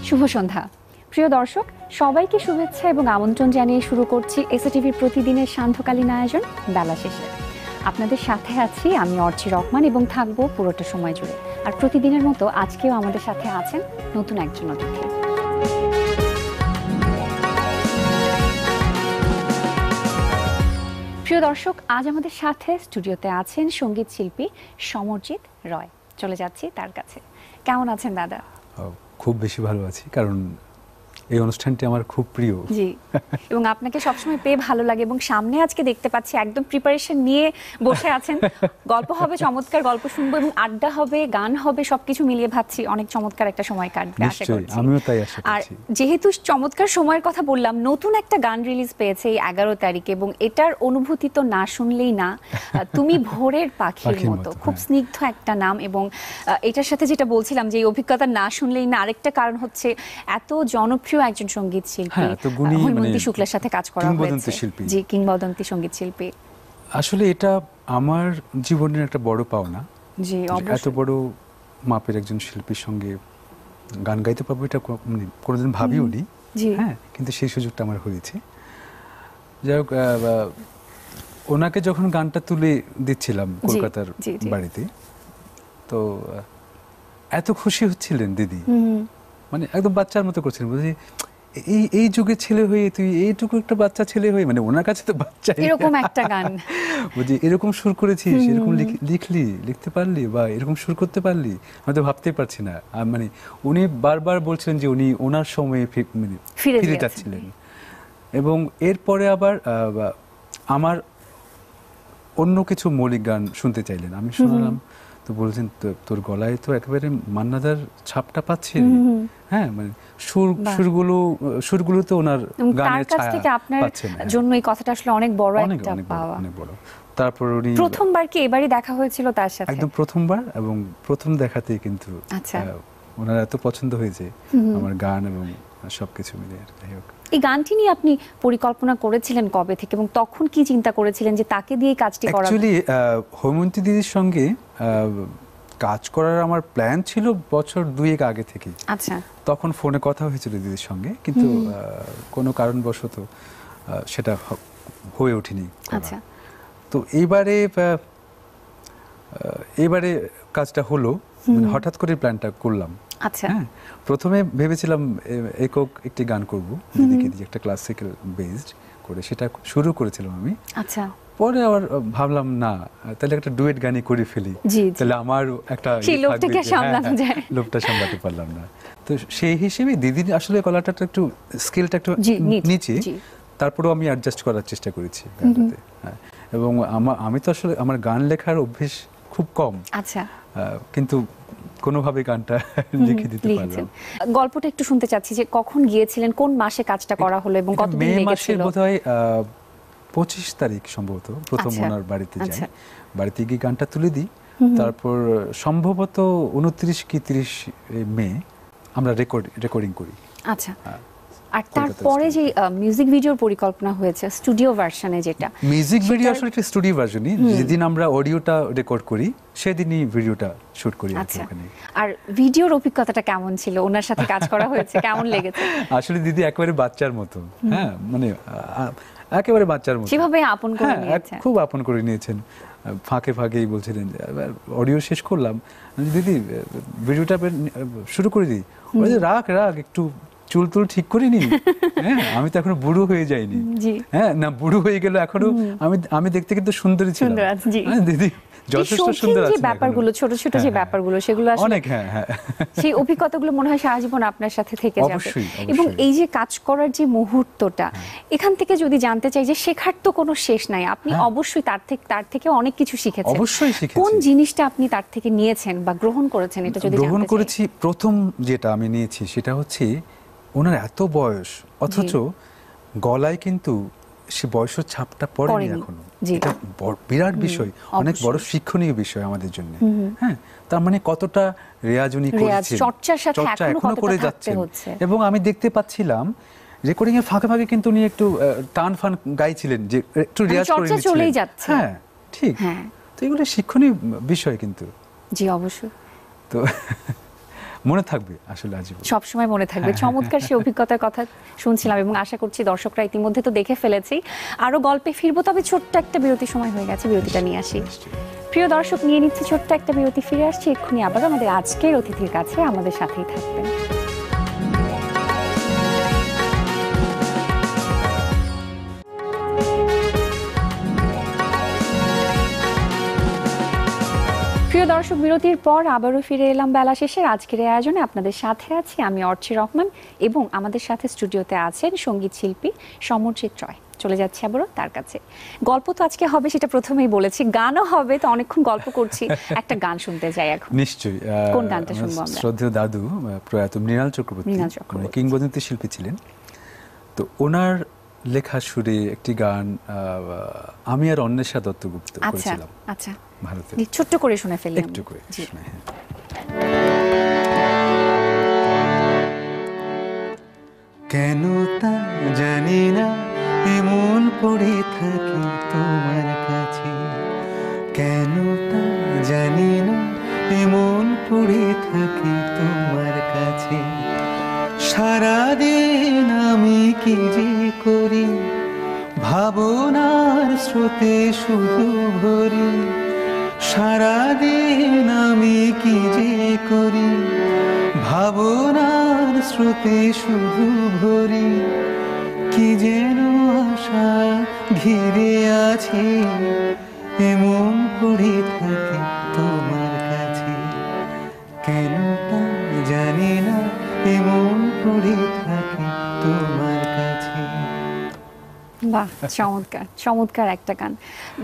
শুভ সন্ধ্যা প্রিয় দর্শক, সবাইকে শুভেচ্ছা এবং আমন্ত্রণ জানিয়ে শুরু করছি এসএটিভির প্রতিদিনের সান্ধ্যকালীন আয়োজন বেলা শেষে। আপনাদের সাথে আছি আমি অর্চি রহমান এবং থাকবো পুরোটা সময় জুড়ে। আর প্রতিদিনের মতো আজকেও আমাদের সাথে আছেন নতুন একজন অতিথি। প্রিয় দর্শক, আজ আমাদের সাথে স্টুডিওতে আছেন সঙ্গীত শিল্পী সমরজিৎ রয়। চলে যাচ্ছি তার কাছে। কেমন আছেন দাদা? খুব বেশি ভালো আছি, কারণ এই অনুষ্ঠানটি আমার খুব প্রিয়। জি, এবং আপনাকে সবসময় পেয়ে ভালো লাগে এবং সামনে আজকে দেখতে পাচ্ছি একদম প্রিপারেশন নিয়ে বসে আছেন। গল্প হবে, চমৎকার গল্প শুনবো এবং আড্ডা হবে, গান হবে, সবকিছু মিলিয়ে ভাবছি অনেক চমৎকার একটা সময় কাটবে আশা করছি। আমিও তাই আশা করছি। আর যেহেতু চমৎকার সময়ের কথা বললাম, নতুন একটা গান রিলিজ পেয়েছে এই 11 তারিখে এবং এটার অনুভূতি তো না শুনলেই না। তুমি ভোরের পাখির মতো, খুব স্নিগ্ধ একটা নাম। এবং এটার সাথে যেটা বলছিলাম যে এই অভিজ্ঞতা না শুনলেই না, আরেকটা কারণ হচ্ছে এত জনপ্রিয় একজন সঙ্গীত শিল্পী হৈমন্তী শুক্লার সাথে কাজ করা হয়েছে। জি, কিংবদন্তি সঙ্গীত শিল্পী। আসলে এটা আমার জীবনের একটা বড় পাওনা। জি, এত বড় মাপের একজন শিল্পীর সঙ্গে গান গাইতে পারবো এটা কোনোদিন ভাবিও নি। হ্যাঁ, কিন্তু সেই সুযোগটা আমার হয়েছে। যাই হোক, ওনাকে যখন গানটা তুলে দিচ্ছিলাম কলকাতার বাড়িতে, তো এত খুশি হচ্ছিলেন দিদি, মানে একদম বাচ্চার মতো করছিলেন। বলছি এই যুগের ছেলে হয়ে তুই এইটুকু একটা বাচ্চা ছেলে হয়ে, মানে ওনার কাছে তো বাচ্চা, এরকম একটা গান বলছি এরকম সুর করেছিস, এরকম লিখতে পারলি বা এরকম সুর করতে পারলি, আমি তো ভাবতেই পারছি না। মানে উনি বারবার বলছিলেন যে উনি ওনার সময়ে ফিরে যাচ্ছিলেন। এবং এরপরে আবার আমার অন্য কিছু মৌলিক গান শুনতে চাইলেন, আমি শোনালাম। তো বলছেন তোর গলায় তো একেবারে মান্নাদার ছাপটা পাচ্ছে। হ্যাঁ, মানে সুরগুলো তো ওনার গানের ছায়া পাচ্ছে না। জন্য এই কথাটা আসলে অনেক বড় একটা পাওয়া। অনেক বড়। তারপর উনি প্রথমবার কি এবারই দেখা হয়েছিল তার সাথে? একদম প্রথমবার, এবং প্রথম দেখাতেই কিন্তু ওনার এত পছন্দ হয়েছে আমার গান এবং সবকিছু মিলে। যাই হোক, এই গানটি নিয়ে আপনি পরিকল্পনা করেছিলেন কবে থেকে এবং তখন কি চিন্তা করেছিলেন যে তাকে দিয়ে কাজটি করা? অ্যাকচুয়ালি হৈমন্তী দিদির সঙ্গে কাজ করার আমার প্ল্যান ছিল বছর 2 আগে থেকে। আচ্ছা, তখন ফোনে কথা হয়েছিল দিদির সঙ্গে, কিন্তু কোনো কারণবশত সেটা হয়ে ওঠেনি। আচ্ছা, তো এইবারে কাজটা হলো, হঠাৎ করে প্ল্যানটা করলাম। আচ্ছা, হ্যাঁ, প্রথমে ভেবেছিলাম একক একটি গান করব, দিদিকে দিয়ে একটা ক্লাসিক্যাল বেসড করে, সেটা শুরু করেছিলাম আমি। আচ্ছা, পরে আবার ভাবলাম না, তাহলে একটা ডুয়েট গানই করে ফেলি, তাহলে আমার একটা লোভটা সামলাতে পারলাম না। তো সেই হিসেবে দিদির আসলে গলাটা একটু স্কেলটা একটু নিচে, তারপরেও আমি অ্যাডজাস্ট করার চেষ্টা করেছি গানটাতে। হ্যাঁ, এবং আমি তো আসলে আমার গান লেখার অভ্যেস খুব কম। আচ্ছা, কিন্তু কোনোভাবে গানটা লিখে দিতে পারলাম। গল্পটা একটু শুনতে চাচ্ছি যে কখন গিয়েছিলেন, কোন মাসে কাজটা করা হলো এবং কতদিন লেগেছিল? মে মাসের বোধহয় 25 তারিখ সম্ভবত প্রথম ওনার বাড়িতে যাই। বাড়িতে গিয়ে গানটা তুলে দিই। তারপর সম্ভবত 29 কি 30 মে আমরা রেকর্ডিং করি। আচ্ছা, আর তারপরে যে মিউজিক ভিডিওর পরিকল্পনা হয়েছে স্টুডিও ভার্সনে, যেটা মিউজিক ভিডিও আসলে একটা স্টুডিও ভার্সনই, যেদিন আমরা অডিওটা রেকর্ড করি সেদিনই ভিডিওটা শুট করি। আচ্ছা, আর ভিডিওর অভিজ্ঞতাটা কেমন ছিল? ওনার সাথে কাজ করা হয়েছে, কেমন লেগেছে? আসলে দিদি একেবারে বাচ্চার মতো। হ্যাঁ, মানে একেবারে বাচ্চার মতো, সেভাবে আপন করে নিয়েছেন, খুব আপন করে নিয়েছেন। ফাঁকে ফাঁকেই বলছিলেন, অডিও শেষ করলাম, দিদি ভিডিওটা শুরু করে দিই। রাখ একটু চুল তুল ঠিক করিনি। হ্যাঁ, আমি তো এখনো বুড়ো হয়ে যাইনি। হ্যাঁ, না বুড়ো হয়ে গেল এখনো, আমি দেখতে কিন্তু সুন্দরী ছিলাম। হ্যাঁ দিদি, যথেষ্ট সুন্দর আছে। ব্যাপারগুলো ছোট ছোট যে ব্যাপারগুলো, সেগুলো আসলে অনেক, হ্যাঁ, সেই অভিজ্ঞতাগুলো মনে হয় সারা জীবন আপনার সাথে থেকে যাবে। এবং এই যে কাজ করার যে মুহূর্তটা, এখান থেকে যদি জানতে চাই যে শেখার তো কোনো শেষ নাই, আপনি অবশ্যই তার থেকে অনেক কিছু শিখেছেন। অবশ্যই শিখেছি। কোন জিনিসটা আপনি তার থেকে নিয়েছেন বা গ্রহণ করেছেন, এটা যদি গ্রহণ করেছি, প্রথম যেটা আমি নিয়েছি সেটা হচ্ছে ওনার এত বয়স, অথচ গলায় কিন্তু সে বয়সের ছাপটা পড়েনি এখনো। এটা বিরাট বিষয়, অনেক বড় শিক্ষণীয় বিষয় আমাদের জন্য। হ্যাঁ, তার মানে কতটা রেয়াজ উনি করেছেন, চর্চা এখনো করে যাচ্ছেন। এবং আমি দেখতে পাচ্ছিলাম রেকর্ডিং এর ফাঁকে ফাঁকে কিন্তু উনি একটু টান ফান গাইছিলেন, যে একটু রেয়াজ করে নিচ্ছিলেন। হ্যাঁ, ঠিক। তো এগুলো শিক্ষণীয় বিষয় কিন্তু। জি, অবশ্যই। তো মনে থাকবে আসলে আজীবন, সবসময় মনে থাকবে। চমৎকার সেই অভিজ্ঞতার কথা শুনছিলাম এবং আশা করছি দর্শকরা ইতিমধ্যে তো দেখে ফেলেছি। আরো গল্পে ফিরবো, তবে ছোট্ট একটা বিরতির সময় হয়ে গেছে, বিরতিটা নিয়ে আসি। প্রিয় দর্শক, নিয়ে নিচ্ছি ছোট্ট একটা বিরতি, ফিরে আসছি এক্ষুনি আবার আমাদের আজকের অতিথির কাছে, আমাদের সাথেই থাকবেন। প্রিয় দর্শক, বিরতির পর আবারও ফিরে এলাম বেলা শেষের আজকের এই আয়োজনে। আপনাদের সাথে আছি আমি অর্চি রহমান এবং আমাদের সাথে স্টুডিওতে আছেন সঙ্গীত শিল্পী সমরজিৎ রয়। চলে যাচ্ছে আবারও তার কাছে। গল্প তো আজকে হবে, সেটা প্রথমেই বলেছি, গানও হবে, তো অনেকক্ষণ গল্প করছি, একটা গান শুনতে যাই এখন। নিশ্চয়ই। কোন গানটা শুনবো আমরা? শ্রদ্ধেয় দাদু প্রয়াত মৃণাল চক্রবর্তী কিংবদন্তি শিল্পী ছিলেন, তো ওনার লেখা সুরে একটি গান আমি আর অন্বেষা দত্তগুপ্ত করেছিলাম। আচ্ছা, ভারতে। ছোট্ট করে শুনে ফেলি একটু করে শুনে। কেন তা জানি না এমন পড়ে থাকি তোমার কাছে, কেন তা জানি না এমন পড়ে থাকি তোমার কাছে। সারাদিন আমি কি যে করি, ভাবনার স্রোতে শুধু ভরি। সারাদিন আমি কি যে করি, ভাবনার স্রোতে শুধু ভরি। কি যেন আশা ঘিরে আছে, এমন পড়ে থাকে তোমার কাছে। কেন তা জানি না এমন পড়ে থাকে তোমার কাছে। বাহ, চমৎকার চমৎকার একটা গান।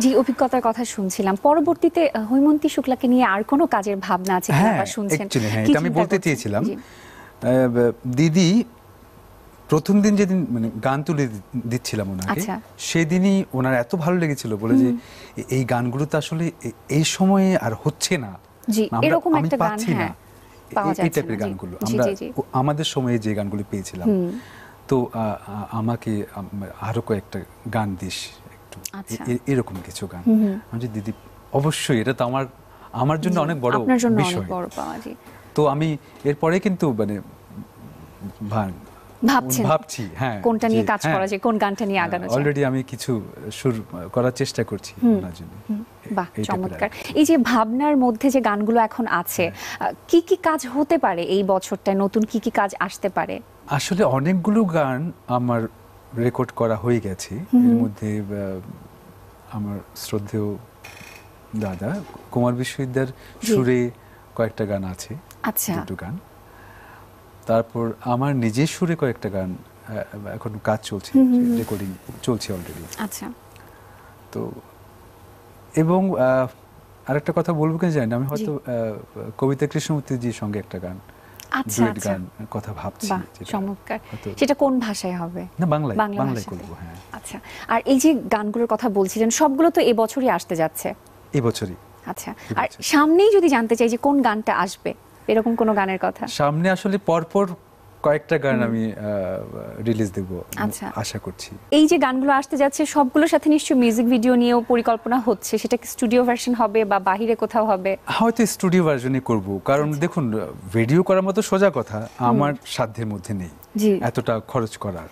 যে অভিজ্ঞতার কথা শুনছিলাম, পরবর্তীতে হৈমন্তী শুক্লাকে নিয়ে আর কোনো কাজের ভাবনা আছে কিনা বা শুনছেন? এটা আমি বলতে চেয়েছিলাম। দিদি প্রথম দিন যেদিন মানে গান তুলে দিচ্ছিলাম ওনাকে, সেদিনই ওনার এত ভালো লেগেছিল, বলে যে এই গানগুলো তো আসলে এই সময়ে আর হচ্ছে না, এরকম আমি একটা গান পাচ্ছি না এই টাইপের গানগুলো আমরা আমাদের সময়ে যে গানগুলো পেয়েছিলাম। তো আমাকে আরো কয়েকটা গান দিস একটু, এরকম কিছু গান। আমি যে দিদি অবশ্যই, এটা তো আমার জন্য অনেক বড় বিষয়। তো আমি এরপরে কিন্তু মানে ভাবছি হ্যাঁ কোনটা নিয়ে কাজ করা যায়, কোন গানটা নিয়ে আগানো যায়। অলরেডি আমি কিছু সুর করার চেষ্টা করছি ওনার জন্য। বাহ, চমৎকার। এই যে ভাবনার মধ্যে যে গানগুলো এখন আছে, কি কি কাজ হতে পারে এই বছরটায়, নতুন কি কি কাজ আসতে পারে? আসলে অনেকগুলো গান আমার রেকর্ড করা হয়ে গেছে। এর মধ্যে আমার শ্রদ্ধেয় দাদা কুমার বিশ্ববিদ্যার সুরে কয়েকটা গান আছে, দুটো গান। তারপর আমার নিজের সুরে কয়েকটা গান এখন কাজ চলছে, রেকর্ডিং চলছে অলরেডি। আচ্ছা। তো এবং আরেকটা কথা বলবো কিনা জানি না, আমি হয়তো কবিতা কৃষ্ণমূর্তিজির সঙ্গে একটা গান, ডুয়েট গান কথা ভাবছি। চমৎকার। সেটা কোন ভাষায় হবে? না, বাংলায় করব। হ্যাঁ। আচ্ছা। আর এই যে গানগুলোর কথা বলছিলেন, সবগুলো তো এবছরই আসতে যাচ্ছে? এবছরই। আচ্ছা। আর সামনেই যদি জানতে চাই যে কোন গানটা আসবে, এরকম কোন গানের কথা? সামনে আসলে পরপর কয়েকটা গান আমি রিলিজ দেব আশা করছি। এই যে গানগুলো আসতে যাচ্ছে, সবগুলোর সাথে নিশ্চয়ই মিউজিক ভিডিও নিয়েও পরিকল্পনা হচ্ছে, সেটা কি স্টুডিও ভার্সন হবে বা বাহিরে কোথাও হবে? হয়তো স্টুডিও ভার্সনই করব, কারণ দেখুন ভিডিও করার মতো সোজা কথা আমার সাধ্যের মধ্যে নেই এতটা খরচ করার।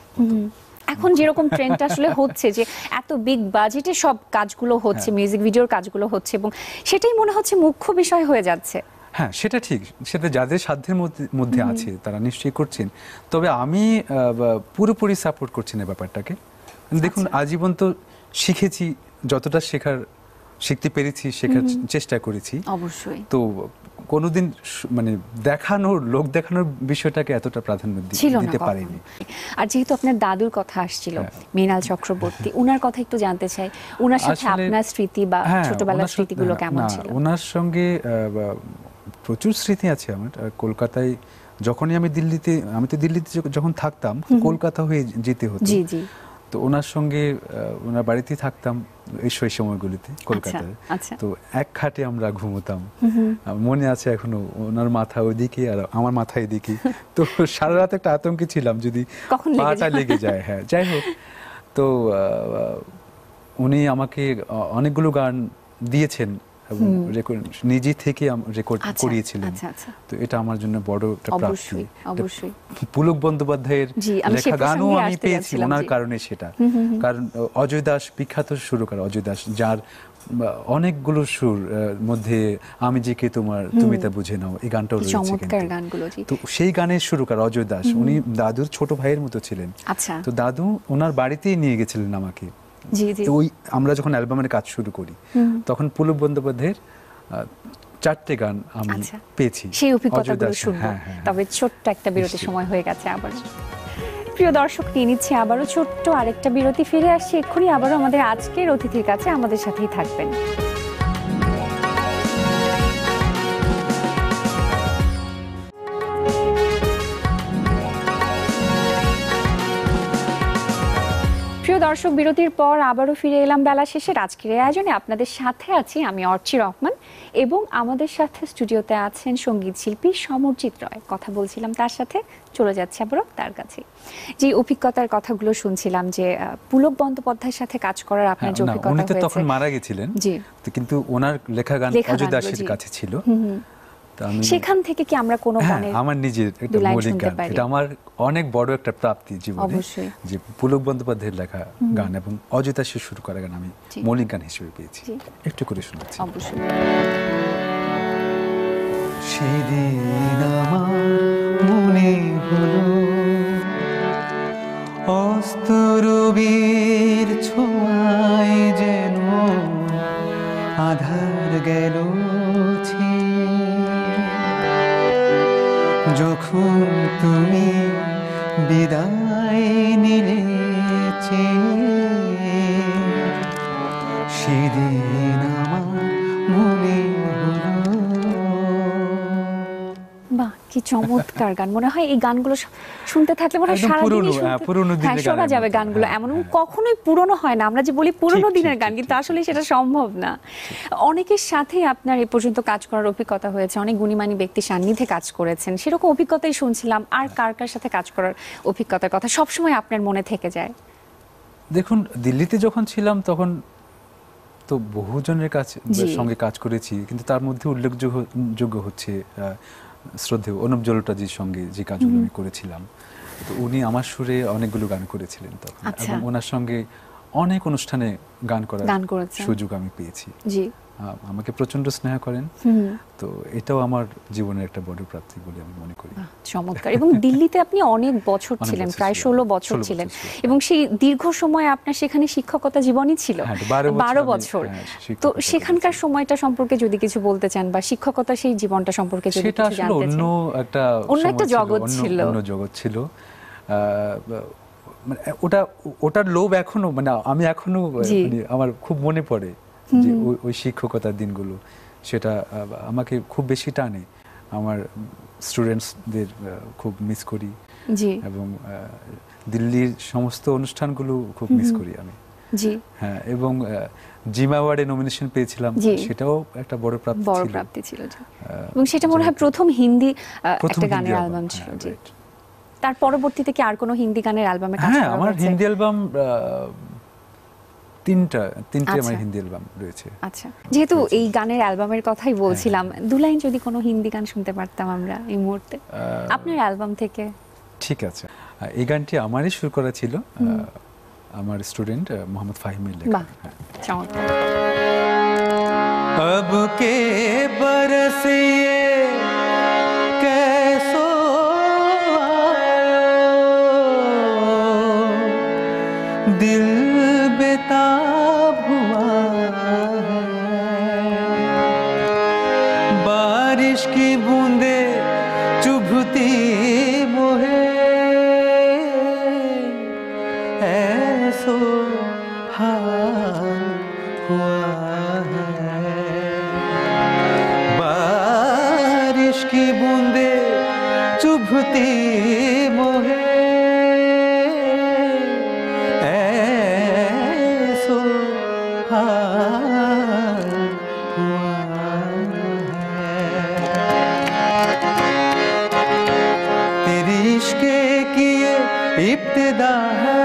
এখন যেরকম ট্রেন্ডটা আসলে হচ্ছে যে এত বিগ বাজেটে সব কাজগুলো হচ্ছে, মিউজিক ভিডিওর কাজগুলো হচ্ছে, এবং সেটাই মনে হচ্ছে মুখ্য বিষয় হয়ে যাচ্ছে। হ্যাঁ, সেটা ঠিক, সেটা যাদের সাধ্যের মধ্যে আছে তারা নিশ্চয়ই করছেন। তবে আমি পুরোপুরি সাপোর্ট করছি না ব্যাপারটাকে। দেখুন, আজীবন তো শিখেছি, যতটা শিখতে পেরেছি, শেখার চেষ্টা করেছি অবশ্যই। তো কোনোদিন মানে লোক দেখানোর বিষয়টাকে এতটা প্রাধান্য দিতে পারিনি। আর যেহেতু আপনার দাদুর কথা আসছিল, মৃণাল চক্রবর্তী, উনার কথা একটু জানতে চাই। উনার সাথে আপনার স্মৃতি বা ছোটবেলার স্মৃতিগুলো কেমন ছিল? ওনার সঙ্গে প্রচুর স্মৃতি আছে আমার। কলকাতায় যখনই আমি তো দিল্লিতে যখন থাকতাম, কলকাতা হয়ে যেতে হতো। তো ওনার সঙ্গে ওনার বাড়িতে থাকতাম এই সময়গুলিতে কলকাতায়। তো এক খাটে আমরা ঘুমোতাম, মনে আছে এখনো। ওনার মাথা ওইদিকে আর আমার মাথা এদিকে। তো সারা রাত একটা আতঙ্কে ছিলাম যদি পাটা লেগে যায়। হ্যাঁ, যাই হোক। তো উনি আমাকে অনেকগুলো গান দিয়েছেন এবং নিজে থেকে রেকর্ড আচ্ছা, করিয়েছিলেন। আচ্ছা, আচ্ছা। তো এটা আমার জন্য বড় একটা প্রাপ্তি। অবশ্যই, অবশ্যই। পুলক বন্দ্যোপাধ্যায়ের জি, আমি সেই লেখা গানও প্রসঙ্গেই আমি আসতে পেয়েছি যাচ্ছিলাম, ওনার জি। কারণে সেটা। কারণ অজয় দাস, বিখ্যাত সুরকার অজয় দাস, যার অনেকগুলো সুর মধ্যে আমি যে কে তোমার, তুমি তা বুঝে নাও, এই গানটাও কি রয়েছে চমৎকার কিন্তু। গানগুলো, জি। তো সেই গানের সুরকার অজয় দাস, উনি দাদুর ছোট ভাইয়ের মতো ছিলেন। আচ্ছা। তো দাদু ওনার বাড়িতেই নিয়ে গেছিলেন আমাকে। জি, জি। তো ওই আমরা যখন অ্যালবামের কাজ শুরু করি তখন পুলক বন্দ্যোপাধ্যায়ের 4টে গান আমি আচ্ছা। পেয়েছি। সেই অজয় অভিজ্ঞতাগুলো দাস, শুনবো। হ্যাঁ, হ্যাঁ। তবে ছোট্ট একটা বিরতির নিশ্চয়ই। সময় হয়ে গেছে আবার। প্রিয় দর্শক, নিয়ে নিচ্ছে আবারও ছোট্ট আরেকটা বিরতি। ফিরে আসছি এক্ষুনি আবারও আমাদের আজকের অতিথির কাছে। আমাদের সাথেই থাকবেন। প্রিয় দর্শক, বিরতির পর আবারও ফিরে এলাম বেলা শেষের আজকের এই আয়োজনে। আপনাদের সাথে আছি আমি অর্চি রহমান এবং আমাদের সাথে স্টুডিওতে আছেন সঙ্গীত শিল্পী সমরজিৎ রয়। কথা বলছিলাম তার সাথে, চলে যাচ্ছে আবারও তার কাছে। যে অভিজ্ঞতার কথাগুলো শুনছিলাম, যে পুলক বন্দ্যোপাধ্যায়ের সাথে কাজ করার আপনার যে না, অভিজ্ঞতা উনি তো হয়েছে। তখন মারা গেছিলেন। জি। তো কিন্তু ওনার লেখা গান লেখা অজয় গানগুলো, দাসের জি। কাছে ছিল। তো আমি সেখান থেকে কি আমরা কোনো হ্যাঁ, গানের আমার নিজের একটা দু লাইন মৌলিক শুনতে গান, পারি? এটা আমার অনেক বড় একটা প্রাপ্তি জীবনে, অবশ্যই। যে পুলক বন্দ্যোপাধ্যায়ের লেখা গান এবং অজয় দাসের শুরু করা গান আমি জি। মৌলিক গান হিসেবে পেয়েছি। জি। একটু করে শোনাচ্ছি। অবশ্যই। সেদিন আমার মনে হলো অস্তরবীর ছোঁয়ায় যেন আধার গেল যখন তুমি বিদায় নিলে সেদিন আমার মনে হলো। বাহ, কি চমৎকার গান! মনে হয় এই গানগুলো শুনতে থাকলে মনে হয় একদম সারাদিনই পুরনো, শুনতে, পুরনো দিনের হ্যাঁ, শোনা গানের যাবে মতো। গানগুলো। হ্যাঁ, এমন হ্যাঁ। কখনোই পুরনো হয় না। আমরা যে বলি পুরনো ঠিক, দিনের ঠিক, গান, ঠিক, কিন্তু ঠিক, আসলে ঠিক, সেটা সম্ভব না। অনেকের সাথে আপনার এ পর্যন্ত কাজ করার অভিজ্ঞতা হয়েছে, অনেক গুণীমানী ব্যক্তির সান্নিধ্যে কাজ করেছেন, সেরকম অভিজ্ঞতাই শুনছিলাম। আর কার কার সাথে কাজ করার অভিজ্ঞতার কথা সবসময় আপনার মনে থেকে যায়? দেখুন, দিল্লিতে যখন ছিলাম তখন তো বহুজনের কাছে জি। সঙ্গে কাজ করেছি, কিন্তু তার মধ্যে উল্লেখযোগ্য হচ্ছে শ্রদ্ধেয় অনুপ জলোটাজির সঙ্গে যে কাজগুলো আমি করেছিলাম। তো উনি আমার সুরে অনেকগুলো গান করেছিলেন তখন, আচ্ছা। এবং ওনার সঙ্গে অনেক অনুষ্ঠানে গান করার করেছেন। সুযোগ আমি পেয়েছি। জি। আমাকে প্রচন্ড স্নেহ করেন। তো এটাও আমার জীবনের একটা বড় প্রাপ্তি বলে আমি মনে করি। চমৎকার। এবং দিল্লিতে আপনি অনেক বছর অনেক ছিলেন, বছর প্রায় ছিলাম। 16 বছর 16 ছিলেন, বছর ছিলাম। এবং সেই দীর্ঘ সময় আপনার সেখানে শিক্ষকতা জীবনই ছিল। হ্যাঁ, 12 বছর। হ্যাঁ, তো শিক্ষকতা সেখানকার করেছি। সময়টা সম্পর্কে যদি কিছু বলতে চান, বা শিক্ষকতা সেই জীবনটা সম্পর্কে যদি সেটা কিছু আসলে জানতে অন্য চান। একটা অন্য একটা সময় জগৎ ছিল। অন্য জগৎ ছিল। মানে ওটার লোভ এখনো, মানে আমি এখনো, জি। মানে আমার খুব মনে পড়ে যে ওই শিক্ষকতার দিনগুলো। সেটা আমাকে খুব বেশি টানে। আমার স্টুডেন্টসদের খুব মিস করি, জি। এবং দিল্লির সমস্ত অনুষ্ঠানগুলো খুব মিস করি আমি। জি। হ্যাঁ, এবং জিমা অ্যাওয়ার্ডে নমিনেশন পেয়েছিলাম, জি। সেটাও একটা বড় প্রাপ্তি বড় ছিল। প্রাপ্তি ছিল, জি। এবং সেটা মনে হয় প্রথম হিন্দি প্রথম একটা হিন্দি গানের অ্যালবাম, অ্যালবাম ছিল, হ্যাঁ, জি। right। তার পরবর্তীতে কি আর কোনো হিন্দি গানের অ্যালবামে কাজ হ্যাঁ, করা আমার হয়েছে? হিন্দি অ্যালবাম তিনটে আচ্ছা। আমার হিন্দি অ্যালবাম রয়েছে। আচ্ছা, যেহেতু এই গানের অ্যালবামের কথাই বলছিলাম, দু লাইন যদি কোনো হিন্দি গান শুনতে পারতাম আমরা এই মুহূর্তে আপনার অ্যালবাম থেকে। ঠিক আছে, এই গানটি আমারই সুর করা ছিল, আমার স্টুডেন্ট মোহাম্মদ ফাহিমের লেখা। বাহ, চমৎকার। अब के बरस ये कैसो आयो, दिल बेताब हुआ है, बारिश की बूंदे चुभती मोहे, ऐसो हाल हुआ है, बारिश की बूंदे चुभती मोहे, ऐसो हाल हुआ है, तेरी इश्क की ये इब्तिदा है,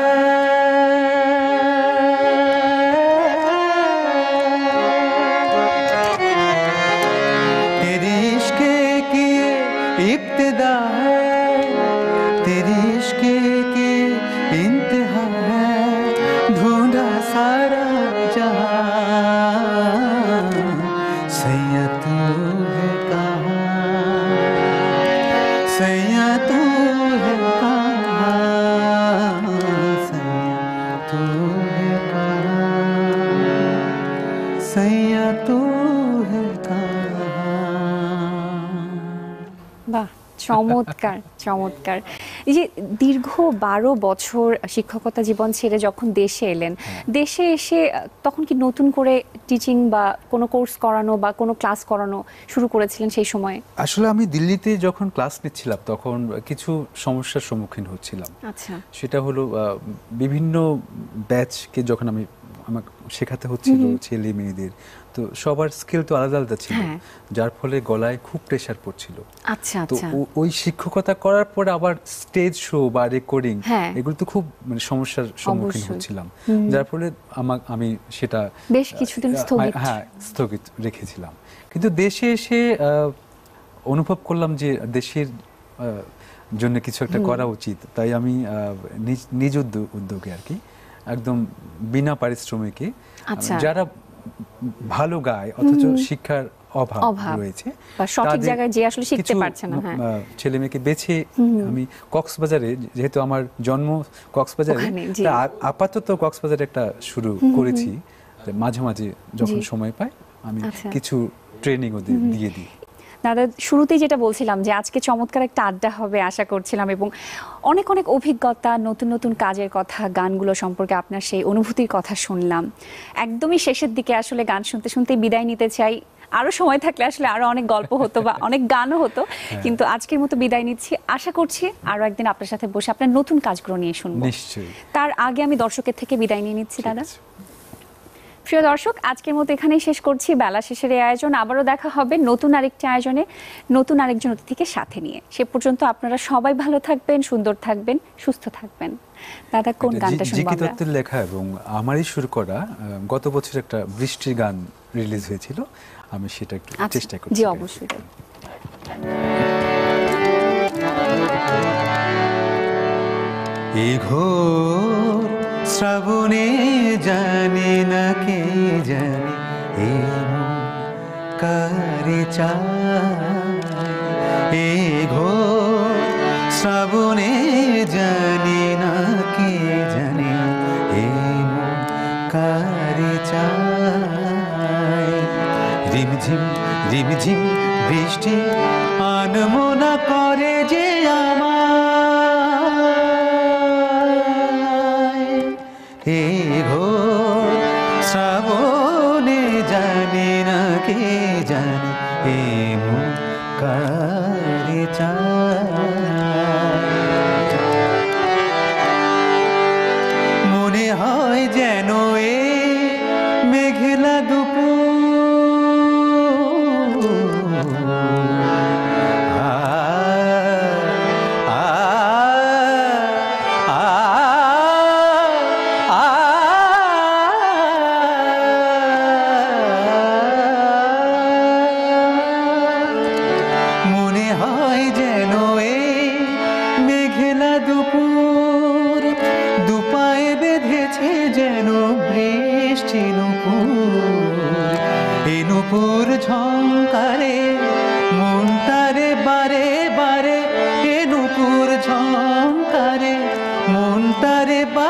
तेरी इश्क की इंतहा है, ढूंढा सारा जहां, सैया तू है कहाँ, सैया तू है कहाँ, सैया तू है कहाँ, सैया तू है कहाँ। বাহ, চমৎকার চমৎকার। এই যে দীর্ঘ 12 বছর শিক্ষকতা জীবন ছেড়ে যখন দেশে এলেন, দেশে এসে তখন কি নতুন করে টিচিং বা কোনো কোর্স করানো বা কোনো ক্লাস করানো শুরু করেছিলেন সেই সময়ে? আসলে আমি দিল্লিতে যখন ক্লাস নিচ্ছিলাম তখন কিছু সমস্যার সম্মুখীন হচ্ছিলাম। আচ্ছা, সেটা হলো বিভিন্ন ব্যাচকে যখন আমাকে শেখাতে হচ্ছিল ছেলে মেয়েদের, তো সবার স্কিল তো আলাদা আলাদা ছিল, যার ফলে গলায় খুব প্রেশার পড়ছিল। আচ্ছা তো আচ্ছা। ওই শিক্ষকতা করার পরে আবার স্টেজ শো বা রেকর্ডিং হ্যাঁ। এগুলো তো খুব মানে সমস্যার সম্মুখীন অবশ্যই। হচ্ছিলাম, যার ফলে আমি সেটা বেশ কিছুদিন স্থগিত। স্থগিত রেখেছিলাম। কিন্তু দেশে এসে অনুভব করলাম যে দেশের জন্য কিছু একটা করা উচিত, তাই আমি নিজ উদ্যোগে আর কি একদম বিনা পারিশ্রমিকে আচ্ছা। যারা ভালো গায় অথচ শিক্ষার অভাব রয়েছে বা সঠিক তাদের জায়গায় যে আসলে শিখতে কিছু পারছে না, হ্যাঁ, ছেলে মেয়েকে বেছে আমি কক্সবাজারে, যেহেতু আমার জন্ম কক্সবাজারে, ওখানে, জি। তা আপাতত কক্সবাজারে একটা শুরু করেছি, মাঝে মাঝে যখন সময় পাই আমি আচ্ছা। কিছু ট্রেনিং ওদের দিয়ে দিই। দাদা, শুরুতেই যেটা বলছিলাম যে আজকে চমৎকার একটা আড্ডা হবে আশা করছিলাম, এবং অনেক অনেক অভিজ্ঞতা, নতুন নতুন কাজের কথা, গানগুলো সম্পর্কে আপনার সেই অনুভূতির কথা শুনলাম। একদমই শেষের দিকে আসলে গান শুনতে শুনতে বিদায় নিতে চাই। আরো সময় থাকলে আসলে আরো অনেক গল্প হতো বা অনেক গানও হতো, কিন্তু আজকের মতো বিদায় নিচ্ছি। আশা করছি আরো একদিন আপনার সাথে বসে আপনার নতুন কাজগুলো নিয়ে শুনবো। নিশ্চয়ই। তার আগে আমি দর্শকের থেকে বিদায় নিয়ে নিচ্ছি দাদা। ঠিক আছে। প্রিয় দর্শক, আজকের মতো এখানেই শেষ করছি বেলা শেষের এই আয়োজন। আবারও দেখা হবে নতুন আরেকটি আয়োজনে, নতুন আরেকজন অতিথিকে সাথে নিয়ে। সে পর্যন্ত আপনারা সবাই ভালো থাকবেন, সুন্দর থাকবেন, সুস্থ থাকবেন। দাদা, কোন গানটা শুনবো জিকি আমরা? দত্তের লেখা এবং আমারই শুরু করা গত বছর একটা বৃষ্টির গান রিলিজ হয়েছিল, আমি সেটা একটু চেষ্টা করছি। জি, অবশ্যই। এ ঘোর শ্রাবণে জানে না কে জানে এ মন কারে চায়, এ ঘোর শ্রাবণে জানে না কে জানে এ মন কারে চায়। রিমঝিম রিমঝিম বৃষ্টি আনমনা করে যে আমায়, এ ঘোর শ্রাবণে জানে না কে জানে এ মন কারে চায়। মনে হয় যেন এ মেঘলা দুপুর, মনে হয় যেন এ মেঘলা দুপুর, দুপায়ে বেঁধেছে যেন বৃষ্টি নুপুর, এ নুপুর ঝংকারে মনটারে বারে বারে, এ নুপুর ঝংকারে মনটারে বারে